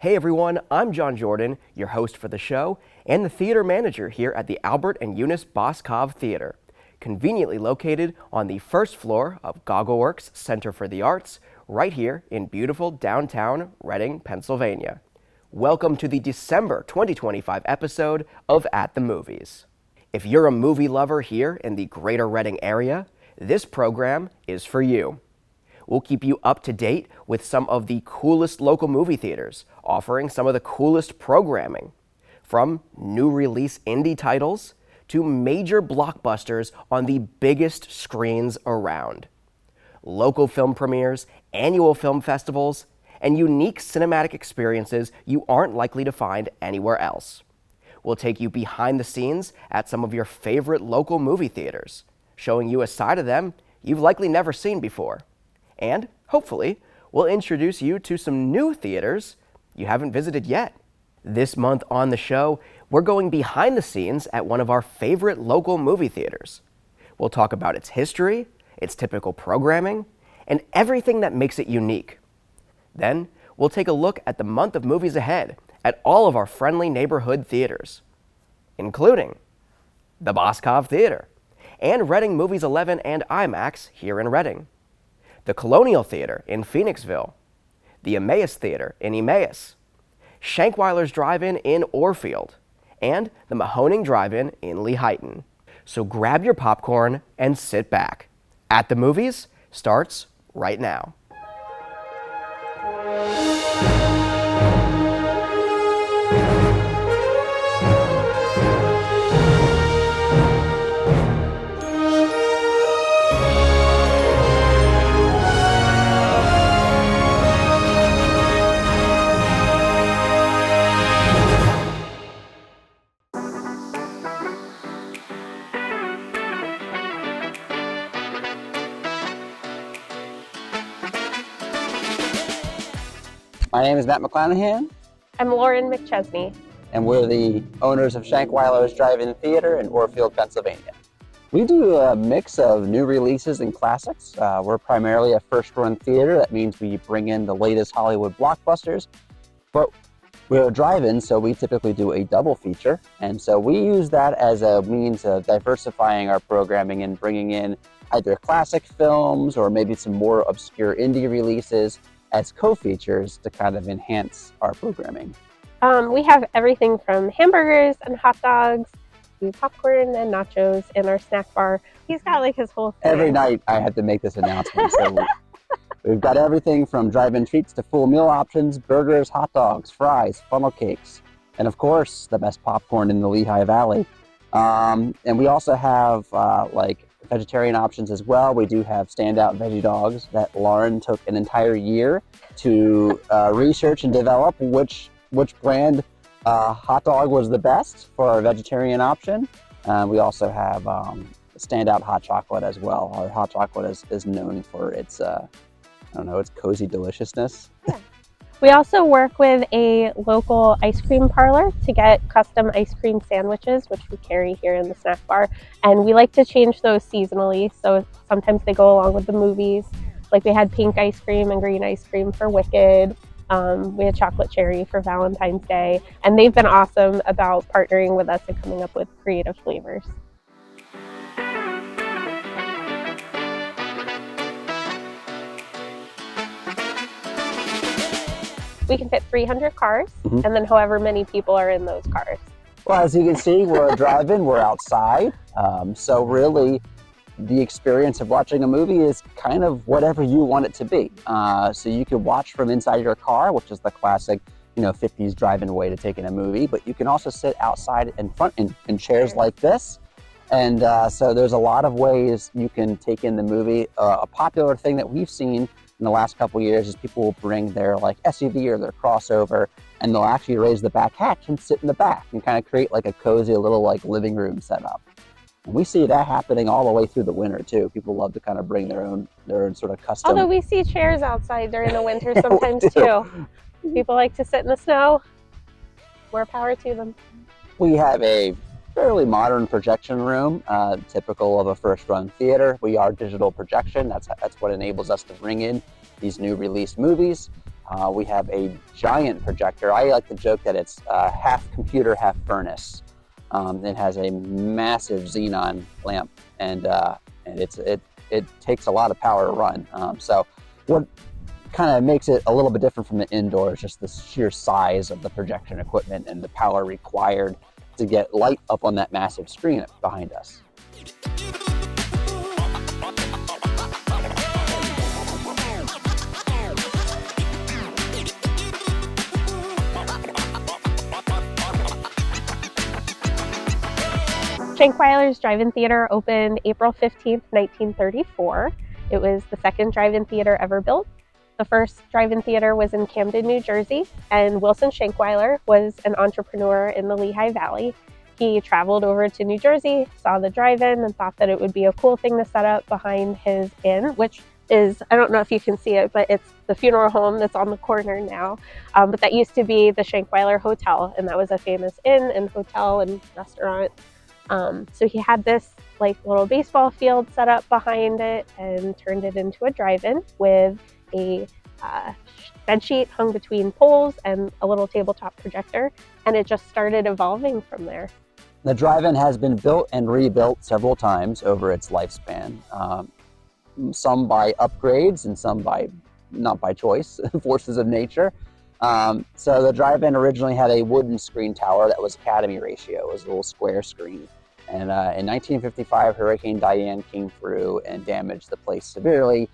Hey everyone, I'm Jon Jordan, your host for the show, and the theater manager here at the Albert and Eunice Boscov Theater, conveniently located on the first floor of GoggleWorks Center for the Arts, right here in beautiful downtown Reading, Pennsylvania. Welcome to the December 2025 episode of At the Movies. If you're a movie lover here in the greater Reading area, this program is for you. We'll keep you up to date with some of the coolest local movie theaters, offering some of the coolest programming. From new release indie titles to major blockbusters on the biggest screens around. Local film premieres, annual film festivals, and unique cinematic experiences you aren't likely to find anywhere else. We'll take you behind the scenes at some of your favorite local movie theaters, showing you a side of them you've likely never seen before. And, hopefully, we'll introduce you to some new theaters you haven't visited yet. This month on the show, we're going behind the scenes at one of our favorite local movie theaters. We'll talk about its history, its typical programming, and everything that makes it unique. Then, we'll take a look at the month of movies ahead at all of our friendly neighborhood theaters, including the Boscov Theater and Reading Movies 11 and IMAX here in Reading, the Colonial Theater in Phoenixville, the Emmaus Theater in Emmaus, Shankweiler's Drive-In in Orefield, and the Mahoning Drive-In in Lehighton. So grab your popcorn and sit back. At the Movies starts right now. My name is Matt McClanahan. I'm Lauren McChesney. And we're the owners of Shankweiler's Drive-In Theater in Orefield, Pennsylvania. We do a mix of new releases and classics. We're primarily a first-run theater. That means we bring in the latest Hollywood blockbusters. But we're a drive-in, so we typically do a double feature. And so we use that as a means of diversifying our programming and bringing in either classic films or maybe some more obscure indie releases as co-features to kind of enhance our programming. We have everything from hamburgers and hot dogs to popcorn and nachos in our snack bar. He's got like his whole thing. Every night I had to make this announcement. So we've got everything from drive-in treats to full meal options, burgers, hot dogs, fries, funnel cakes, and of course the best popcorn in the Lehigh Valley. And we also have like vegetarian options as well. We do have standout veggie dogs that Lauren took an entire year to research and develop which brand hot dog was the best for our vegetarian option. We also have standout hot chocolate as well. Our hot chocolate is known for its, its cozy deliciousness. Yeah. We also work with a local ice cream parlor to get custom ice cream sandwiches, which we carry here in the snack bar. And we like to change those seasonally, so sometimes they go along with the movies. Like we had pink ice cream and green ice cream for Wicked. We had chocolate cherry for Valentine's Day. And they've been awesome about partnering with us and coming up with creative flavors. We can fit 300 cars, and then however many people are in those cars. Well, as you can see, we're a drive-in, we're outside. So really, the experience of watching a movie is kind of whatever you want it to be. So you can watch from inside your car, which is the classic, 50s drive-in way to take in a movie, but you can also sit outside in front in chairs like this. And so there's a lot of ways you can take in the movie. A popular thing that we've seen in the last couple of years is people will bring their like SUV or their crossover and they'll actually raise the back hatch and sit in the back and kind of create like a cozy little like living room setup. And we see that happening all the way through the winter too. People love to kind of bring their own sort of custom. Although we see chairs outside during the winter sometimes too. People like to sit in the snow. More power to them. We have a fairly modern projection room, typical of a first-run theater. We are digital projection. That's what enables us to bring in these new released movies. We have a giant projector. I like to joke that it's half computer, half furnace. It has a massive xenon lamp, and it takes a lot of power to run. So what kind of makes it a little bit different from the indoor is just the sheer size of the projection equipment and the power required to get light up on that massive screen behind us. Shankweiler's Drive-In Theater opened April 15th, 1934. It was the second drive-in theater ever built. The first drive-in theater was in Camden, New Jersey, and Wilson Shankweiler was an entrepreneur in the Lehigh Valley. He traveled over to New Jersey, saw the drive-in, and thought that it would be a cool thing to set up behind his inn, which is, I don't know if you can see it, but it's the funeral home that's on the corner now. But that used to be the Shankweiler Hotel, and that was a famous inn and hotel and restaurant. So he had this like little baseball field set up behind it and turned it into a drive-in with a bed sheet hung between poles and a little tabletop projector, and it just started evolving from there. The drive-in has been built and rebuilt several times over its lifespan, some by upgrades and some by not by choice, forces of nature. So the drive-in originally had a wooden screen tower that was Academy ratio. It was a little square screen. And in 1955, Hurricane Diane came through and damaged the place severely,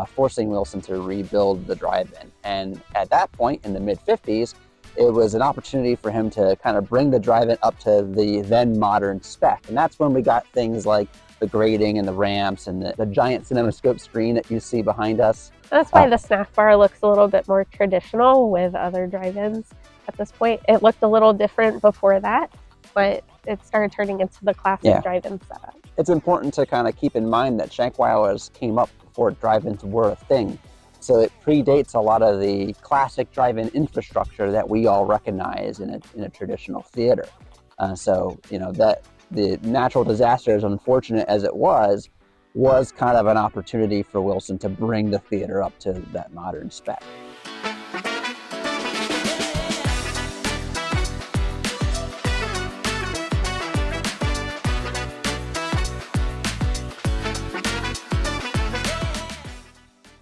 forcing Wilson to rebuild the drive-in. And at that point, in the mid-50s, it was an opportunity for him to kind of bring the drive-in up to the then modern spec. And that's when we got things like the grading and the ramps and the giant cinemascope screen that you see behind us. That's why the snack bar looks a little bit more traditional with other drive-ins at this point. It looked a little different before that, but it started turning into the classic drive-in setup. It's important to kind of keep in mind that Shankweiler's came up before drive-ins were a thing. So it predates a lot of the classic drive-in infrastructure that we all recognize in a traditional theater. So, you know, that the natural disaster, as unfortunate as it was kind of an opportunity for Wilson to bring the theater up to that modern spec.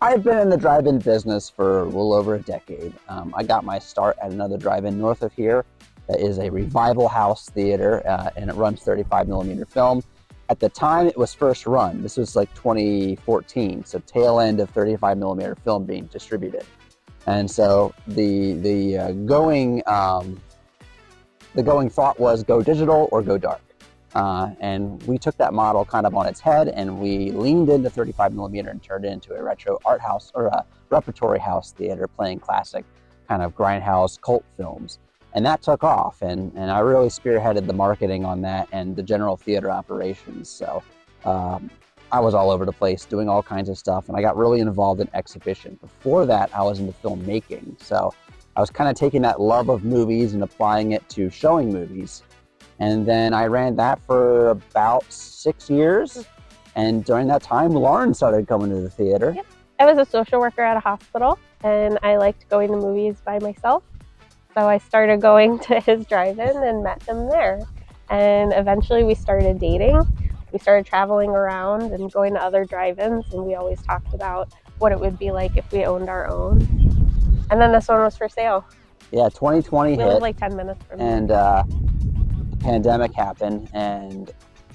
I've been in the drive-in business for a little over a decade. I got my start at another drive-in north of here that is a Revival House theater, and it runs 35mm film. At the time it was first run, this was like 2014, so tail end of 35mm film being distributed. And so the going thought was go digital or go dark. And we took that model kind of on its head, and we leaned into 35mm and turned it into a retro art house or a repertory house theater playing classic kind of grindhouse cult films. And that took off, and I really spearheaded the marketing on that and the general theater operations. So I was all over the place doing all kinds of stuff, and I got really involved in exhibition. Before that, I was into filmmaking. So I was kind of taking that love of movies and applying it to showing movies. And then I ran that for about 6 years. And during that time, Lauren started coming to the theater. Yep. I was a social worker at a hospital, and I liked going to movies by myself. So I started going to his drive-in and met him there. And eventually we started dating. We started traveling around and going to other drive-ins, and we always talked about what it would be like if we owned our own. And then this one was for sale. Yeah, 2020 hit. We lived like 10 minutes from and the pandemic happened, and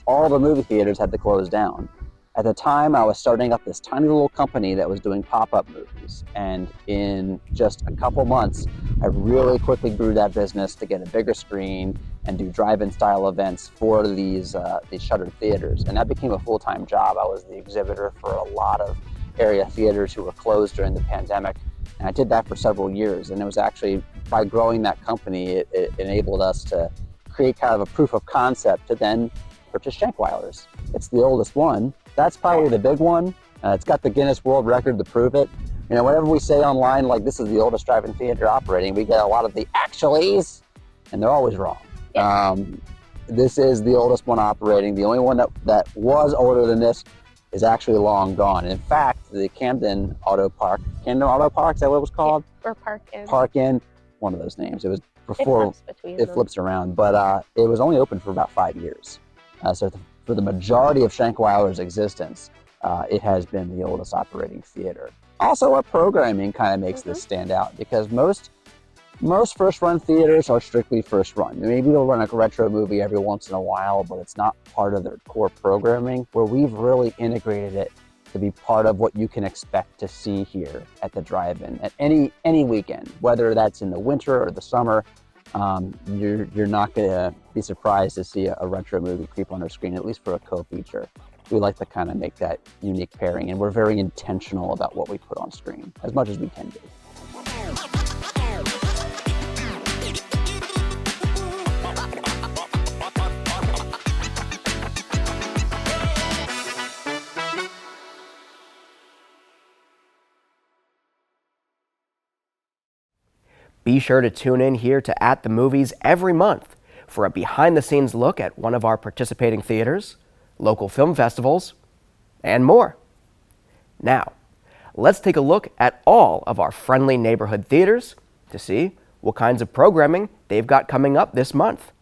all the movie theaters had to close down. At the time, I was starting up this tiny little company that was doing pop-up movies. And in just a couple months, I really quickly grew that business to get a bigger screen and do drive-in style events for these shuttered theaters. And that became a full-time job. I was the exhibitor for a lot of area theaters who were closed during the pandemic. And I did that for several years. And it was actually by growing that company, it enabled us to create kind of a proof of concept to then purchase Shankweiler's. It's the oldest one. That's probably the big one. It's got the Guinness World Record to prove it. You know, whenever we say online, like, this is the oldest drive-in theater operating, we get a lot of the actuallys, and they're always wrong. Yeah. This is the oldest one operating. The only one that was older than this is actually long gone. In fact, the Camden Auto Park. Camden Auto Park, is that what it was called? Yeah, or Park Inn. Park Inn, one of those names. It was before it flips between them. flips around, but it was only open for about 5 years. So for the majority of Shankweiler's existence, it has been the oldest operating theater. Also, our programming kind of makes this stand out, because most first-run theaters are strictly first-run. Maybe they'll run a retro movie every once in a while, but it's not part of their core programming, where we've really integrated it to be part of what you can expect to see here at the drive-in at any weekend, whether that's in the winter or the summer. You're not going to be surprised to see a retro movie creep on our screen, at least for a co-feature. We like to kind of make that unique pairing, and we're very intentional about what we put on screen, as much as we can be. Be sure to tune in here to At the Movies every month for a behind-the-scenes look at one of our participating theaters, local film festivals, and more. Now, let's take a look at all of our friendly neighborhood theaters to see what kinds of programming they've got coming up this month.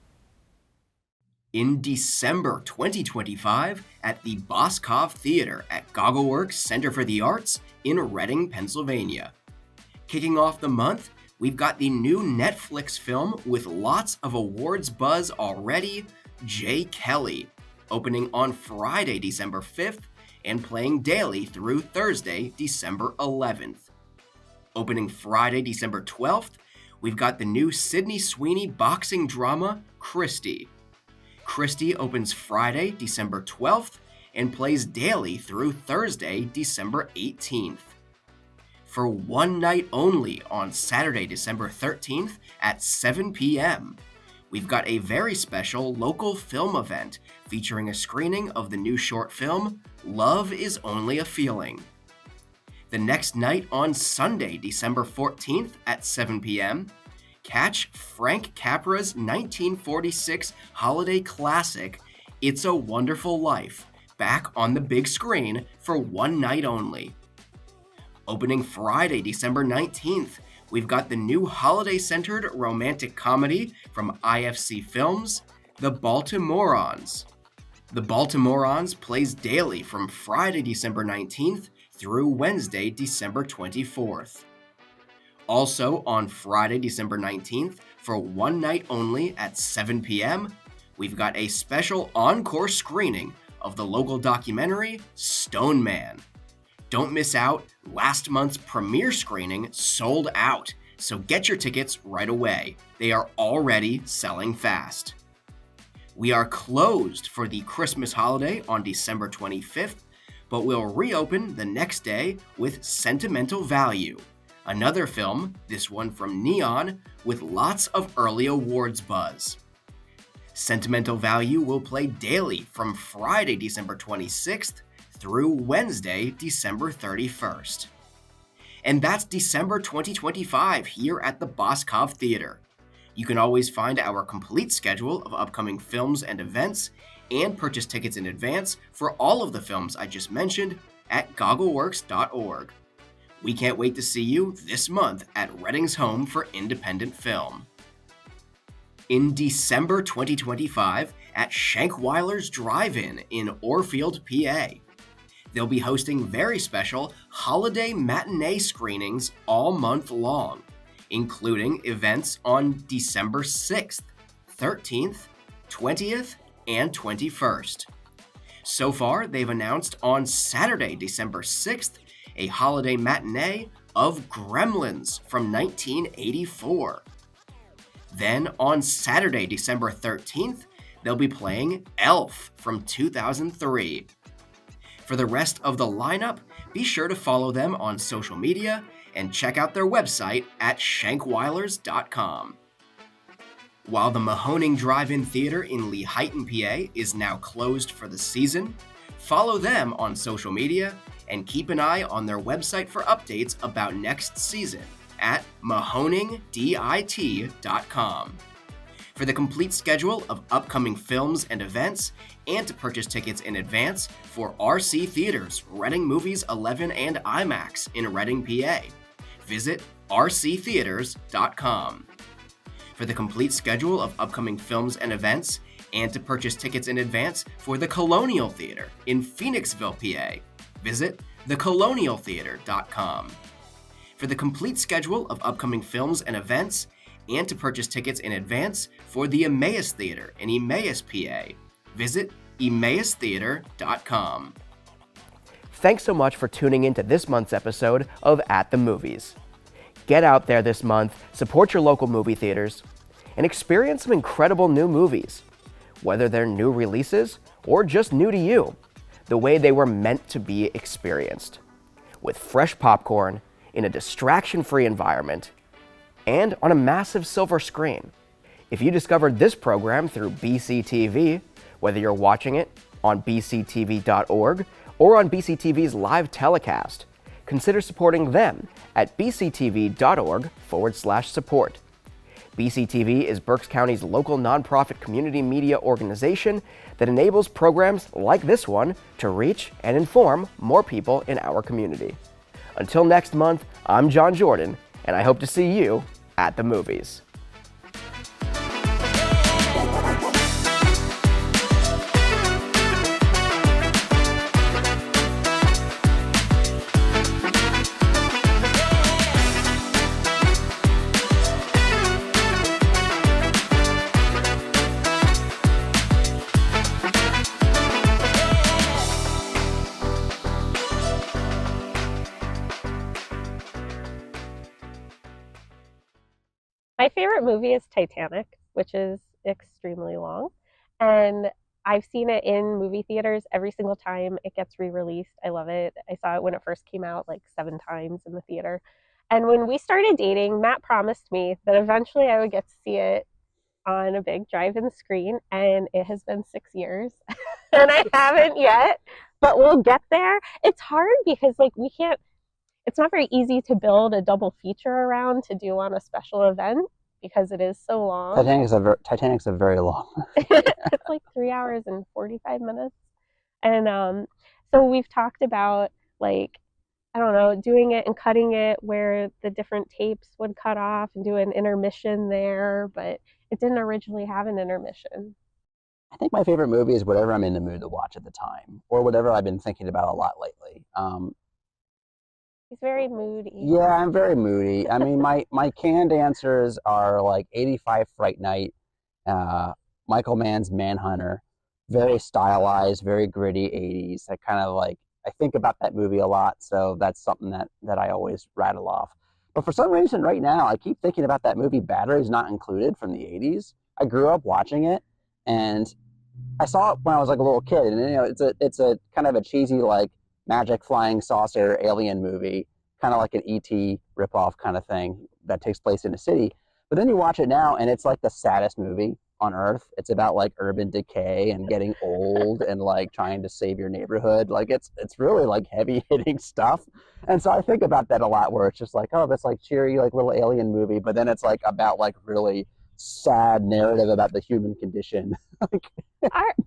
In December 2025 at the Boscov Theater at GoggleWorks Center for the Arts in Reading, Pennsylvania. Kicking off the month, we've got the new Netflix film with lots of awards buzz already, J. Kelly, opening on Friday, December 5th, and playing daily through Thursday, December 11th. Opening Friday, December 12th, we've got the new Sydney Sweeney boxing drama, Christie. Christie opens Friday, December 12th, and plays daily through Thursday, December 18th. For one night only on Saturday, December 13th at 7 p.m., we've got a very special local film event featuring a screening of the new short film, Love is Only a Feeling. The next night on Sunday, December 14th at 7 p.m., catch Frank Capra's 1946 holiday classic, It's a Wonderful Life, back on the big screen for one night only. Opening Friday, December 19th, we've got the new holiday-centered romantic comedy from IFC Films, The Baltimoreans. The Baltimoreans plays daily from Friday, December 19th through Wednesday, December 24th. Also on Friday, December 19th, for one night only at 7 p.m., we've got a special encore screening of the local documentary, Stone Man. Don't miss out, last month's premiere screening sold out, so get your tickets right away. They are already selling fast. We are closed for the Christmas holiday on December 25th, but we'll reopen the next day with Sentimental Value, another film, this one from Neon, with lots of early awards buzz. Sentimental Value will play daily from Friday, December 26th, through Wednesday, December 31st. And that's December 2025 here at the Boscov Theater. You can always find our complete schedule of upcoming films and events and purchase tickets in advance for all of the films I just mentioned at GoggleWorks.org. We can't wait to see you this month at Reading's home for independent film. In December 2025 at Shankweiler's Drive-In in Orefield, PA. They'll be hosting very special holiday matinee screenings all month long, including events on December 6th, 13th, 20th, and 21st. So far, they've announced on Saturday, December 6th, a holiday matinee of Gremlins from 1984. Then on Saturday, December 13th, they'll be playing Elf from 2003. For the rest of the lineup, be sure to follow them on social media and check out their website at shankweilers.com. While the Mahoning Drive-In Theater in Lehighton, PA is now closed for the season, follow them on social media and keep an eye on their website for updates about next season at mahoningdit.com. For the complete schedule of upcoming films and events, and to purchase tickets in advance for RC Theaters, Reading Movies 11 and IMAX in Reading, PA, visit rctheaters.com. For the complete schedule of upcoming films and events, and to purchase tickets in advance for the Colonial Theater in Phoenixville, PA, visit thecolonialtheater.com. For the complete schedule of upcoming films and events, and to purchase tickets in advance for the Emmaus Theater in Emmaus, PA, visit emmaustheater.com. Thanks so much for tuning in to this month's episode of At the Movies. Get out there this month, support your local movie theaters, and experience some incredible new movies. Whether they're new releases or just new to you, the way they were meant to be experienced. With fresh popcorn, in a distraction-free environment, and on a massive silver screen. If you discovered this program through BCTV, whether you're watching it on bctv.org or on BCTV's live telecast, consider supporting them at bctv.org/support. BCTV is Berks County's local nonprofit community media organization that enables programs like this one to reach and inform more people in our community. Until next month, I'm Jon Jordan, and I hope to see you at the movies. My favorite movie is Titanic, which is extremely long. And I've seen it in movie theaters every single time it gets re-released. I love it. I saw it when it first came out like 7 times in the theater. And when we started dating, Matt promised me that eventually I would get to see it on a big drive-in screen, and it has been 6 years and I haven't yet, but we'll get there. It's hard because it's not very easy to build a double feature around to do on a special event because it is so long. Titanic's a very long. It's like 3 hours and 45 minutes. And so we've talked about, like, I don't know, doing it and cutting it where the different tapes would cut off and do an intermission there, but it didn't originally have an intermission. I think my favorite movie is whatever I'm in the mood to watch at the time, or whatever I've been thinking about a lot lately. He's very moody. Yeah, I'm very moody. I mean, my canned answers are like 85 Fright Night, Michael Mann's Manhunter, very stylized, very gritty 80s. I kind of like, I think about that movie a lot, so that's something that I always rattle off. But for some reason right now, I keep thinking about that movie Batteries Not Included from the 80s. I grew up watching it, and I saw it when I was like a little kid, and you know, it's a kind of a cheesy like magic flying saucer alien movie, kind of like an E.T. ripoff kind of thing that takes place in a city. But then you watch it now, and it's like the saddest movie on earth. It's about like urban decay and getting old and like trying to save your neighborhood. Like it's really like heavy hitting stuff. And so I think about that a lot, where it's just like, oh, this like cheery like little alien movie, but then it's like about like really sad narrative about the human condition.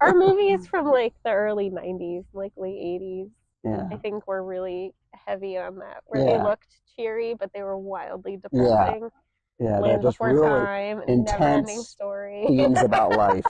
Our movie is from like the early 90s, like late 80s. Yeah. I think we're really heavy on that, where they looked cheery, but they were wildly depressing. Yeah, Land they're just Before really Time, intense Never-Ending Story. themes about life.